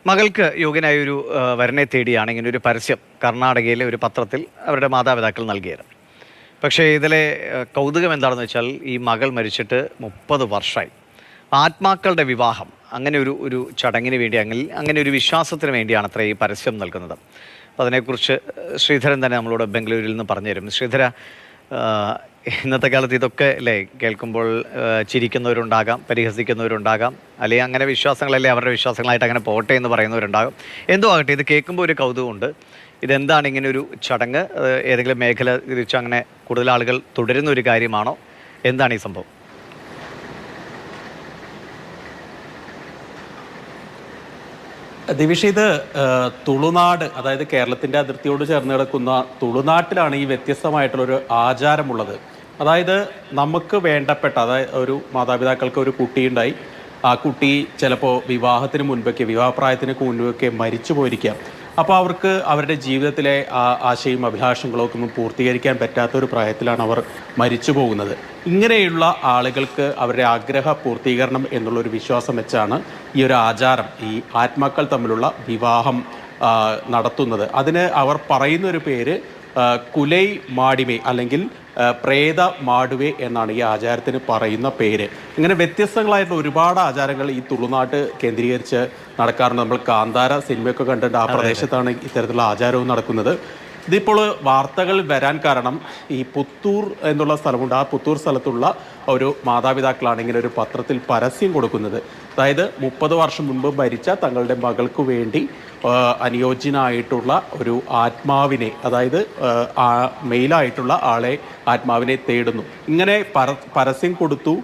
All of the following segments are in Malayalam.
മകൾക്ക് യോഗ്യനായ ഒരു വരനെ തേടിയാണ് ഇങ്ങനെ ഒരു പരസ്യം കർണാടകയിലെ ഒരു പത്രത്തിൽ അവരുടെ മാതാപിതാക്കൾ നൽകിയത്. പക്ഷേ ഇതിലെ കൗതുകം എന്താണെന്ന് വെച്ചാൽ ഈ മകൾ മരിച്ചിട്ട് 30 വർഷമായി. ആത്മാക്കളുടെ വിവാഹം അങ്ങനെ ഒരു ചടങ്ങിന് വേണ്ടി അങ്ങനെ ഒരു വിശ്വാസത്തിന് വേണ്ടിയാണ് അത്ര ഈ പരസ്യം നൽകുന്നത്. അപ്പോൾ അതിനെക്കുറിച്ച് ശ്രീധരൻ തന്നെ നമ്മളോട് ബംഗളൂരിൽ നിന്ന് പറഞ്ഞു തരും. ശ്രീധര, ഇന്നത്തെ കാലത്ത് ഇതൊക്കെ അല്ലേ കേൾക്കുമ്പോൾ ചിരിക്കുന്നവരുണ്ടാകാം, പരിഹസിക്കുന്നവരുണ്ടാകാം, അല്ലെങ്കിൽ അങ്ങനെ വിശ്വാസങ്ങളല്ലേ അവരുടെ വിശ്വാസങ്ങളായിട്ട് അങ്ങനെ പോട്ടെ എന്ന് പറയുന്നവരുണ്ടാകും. എന്തോ ആകട്ടെ, ഇത് കേൾക്കുമ്പോൾ ഒരു കൗതുകമുണ്ട്. ഇതെന്താണ് ഇങ്ങനെ ഒരു ചടങ്ങ്? ഏതെങ്കിലും മേഖല തിരിച്ച് അങ്ങനെ കൂടുതൽ ആളുകൾ തുടരുന്ന ഒരു കാര്യമാണോ? എന്താണ് ഈ സംഭവം? ദിവിഷ, ഇത് തുളുനാട്, അതായത് കേരളത്തിൻ്റെ അതിർത്തിയോട് ചേർന്ന് കിടക്കുന്ന തുളുനാട്ടിലാണ് ഈ വ്യത്യസ്തമായിട്ടുള്ളൊരു ആചാരമുള്ളത്. അതായത് നമുക്ക് വേണ്ടപ്പെട്ട, അതായത് ഒരു മാതാപിതാക്കൾക്ക് ഒരു കുട്ടിയുണ്ടായി, ആ കുട്ടി ചിലപ്പോൾ വിവാഹത്തിന് മുൻപൊക്കെ, വിവാഹപ്രായത്തിന് മുൻപൊക്കെ മരിച്ചു പോയിരിക്കാം. അപ്പോൾ അവർക്ക് അവരുടെ ജീവിതത്തിലെ ആശയും അഭിലാഷങ്ങളും ഒക്കെ ഒന്നും പൂർത്തീകരിക്കാൻ പറ്റാത്തൊരു പ്രായത്തിലാണ് അവർ മരിച്ചു പോകുന്നത്. ഇങ്ങനെയുള്ള ആളുകൾക്ക് അവരുടെ ആഗ്രഹ പൂർത്തീകരണം എന്നുള്ളൊരു വിശ്വാസം വെച്ചാണ് ഈ ഒരു ആചാരം, ഈ ആത്മാക്കൾ തമ്മിലുള്ള വിവാഹം നടത്തുന്നത്. അതിന് അവർ പറയുന്നൊരു പേര് കുലൈ മാടിമേ അല്ലെങ്കിൽ പ്രേത മാടുവേ എന്നാണ് ഈ ആചാരത്തിന് പറയുന്ന പേര്. ഇങ്ങനെ വ്യത്യസ്തങ്ങളായിട്ടുള്ള ഒരുപാട് ആചാരങ്ങൾ ഈ തുളുനാട്ട് കേന്ദ്രീകരിച്ച് നടക്കാറുണ്ട്. നമ്മൾ കാന്താര സിനിമയൊക്കെ കണ്ടിട്ട് ആ പ്രദേശത്താണ് ഇത്തരത്തിലുള്ള ആചാരവും നടക്കുന്നത്. ഇതിപ്പോൾ വാർത്തകൾ വരാൻ കാരണം ഈ പുത്തൂർ എന്നുള്ള സ്ഥലമുണ്ട്. ആ പുത്തൂർ സ്ഥലത്തുള്ള ഒരു മാതാപിതാക്കളാണ് ഇങ്ങനെ ഒരു പത്രത്തിൽ പരസ്യം കൊടുക്കുന്നത്. അതായത് 30 വർഷം മുൻപ് മരിച്ച തങ്ങളുടെ മകൾക്ക് വേണ്ടി അനുയോജ്യനായിട്ടുള്ള ഒരു ആത്മാവിനെ, അതായത് മെയിലായിട്ടുള്ള ആളെ, ആത്മാവിനെ തേടുന്നു. ഇങ്ങനെ പരസ്യം കൊടുത്തു.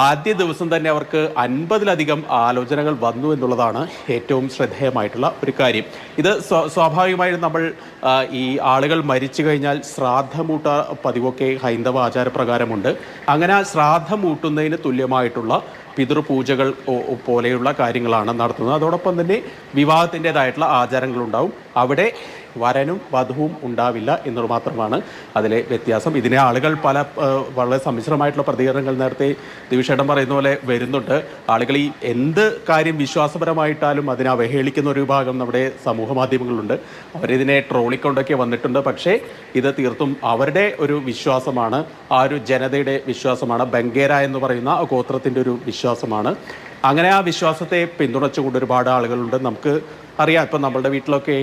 ആദ്യ ദിവസം തന്നെ അവർക്ക് 50-ലധികം ആലോചനകൾ വന്നു എന്നുള്ളതാണ് ഏറ്റവും ശ്രദ്ധേയമായിട്ടുള്ള ഒരു കാര്യം. ഇത് സ്വാഭാവികമായും നമ്മൾ ഈ ആളുകൾ മരിച്ചു കഴിഞ്ഞാൽ ശ്രാദ്ധമൂട്ട പതിവൊക്കെ ഹൈന്ദവ ആചാരപ്രകാരമുണ്ട്. അങ്ങനെ ശ്രാദ്ധമൂട്ടുന്നതിന് തുല്യമായിട്ടുള്ള പിതൃപൂജകൾ പോലെയുള്ള കാര്യങ്ങളാണ് നടത്തുന്നത്. അതോടൊപ്പം തന്നെ വിവാഹത്തിൻ്റെതായിട്ടുള്ള ആചാരങ്ങളുണ്ടാവും. അവിടെ വരനും വധുവും ഉണ്ടാവില്ല എന്നത് മാത്രമാണ് അതിലെ വ്യത്യാസം. ഇതിനെ ആളുകൾ വളരെ സമ്മിശ്രമായിട്ടുള്ള പ്രതികരണങ്ങൾ നേരത്തെ ദിവിഷേട്ടൻ പറയുന്ന പോലെ വരുന്നുണ്ട്. ആളുകൾ ഈ എന്ത് കാര്യം വിശ്വാസപരമായിട്ടാലും അതിനെ അവഹേളിക്കുന്ന ഒരു വിഭാഗം നമ്മുടെ സമൂഹ മാധ്യമങ്ങളുണ്ട്. അവരിതിനെ ട്രോളിക്കൊണ്ടൊക്കെ വന്നിട്ടുണ്ട്. പക്ഷേ ഇത് തീർത്തും അവരുടെ ഒരു വിശ്വാസമാണ്, ആ ഒരു ജനതയുടെ വിശ്വാസമാണ്. ബംഗേര എന്ന് പറയുന്ന ഗോത്രത്തിൻ്റെ ഒരു വിശ്വാസമാണ്. അങ്ങനെ ആ വിശ്വാസത്തെ പിന്തുണച്ചുകൊണ്ട് ഒരുപാട് ആളുകളുണ്ട്. നമുക്ക് അറിയാം, ഇപ്പം നമ്മളുടെ വീട്ടിലൊക്കെ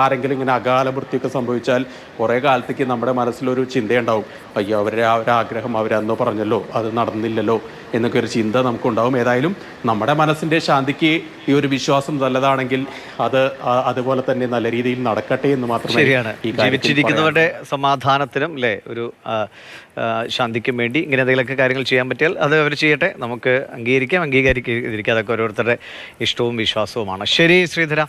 ആരെങ്കിലും ഇങ്ങനെ അകാല മൃത്യുവൊക്കെ സംഭവിച്ചാൽ കുറേ കാലത്തേക്ക് നമ്മുടെ മനസ്സിലൊരു ചിന്തയുണ്ടാവും, അയ്യോ അവരുടെ ആ ഒരു ആഗ്രഹം അവരന്ന് പറഞ്ഞല്ലോ, അത് നടന്നില്ലല്ലോ എന്നൊക്കെ ഒരു ചിന്ത നമുക്കുണ്ടാവും. ഏതായാലും നമ്മുടെ മനസ്സിൻ്റെ ശാന്തിക്ക് ഈ ഒരു വിശ്വാസം നല്ലതാണെങ്കിൽ അത് അതുപോലെ തന്നെ നല്ല രീതിയിൽ നടക്കട്ടെ എന്ന് മാത്രമേ. ശരിയാണ്, ജീവിച്ചിരിക്കുന്നവരുടെ സമാധാനത്തിനും അല്ലേ ഒരു ശാന്തിക്കും വേണ്ടി ഇങ്ങനെ എന്തെങ്കിലുമൊക്കെ കാര്യങ്ങൾ ചെയ്യാൻ പറ്റിയാൽ അത് അവർ ചെയ്യട്ടെ. നമുക്ക് അംഗീകരിക്കാം, അംഗീകരിക്കാതിരിക്കുക, അതൊക്കെ ഓരോരുത്തരുടെ ഇഷ്ടവും വിശ്വാസവുമാണ്. ശരി ശ്രീധര.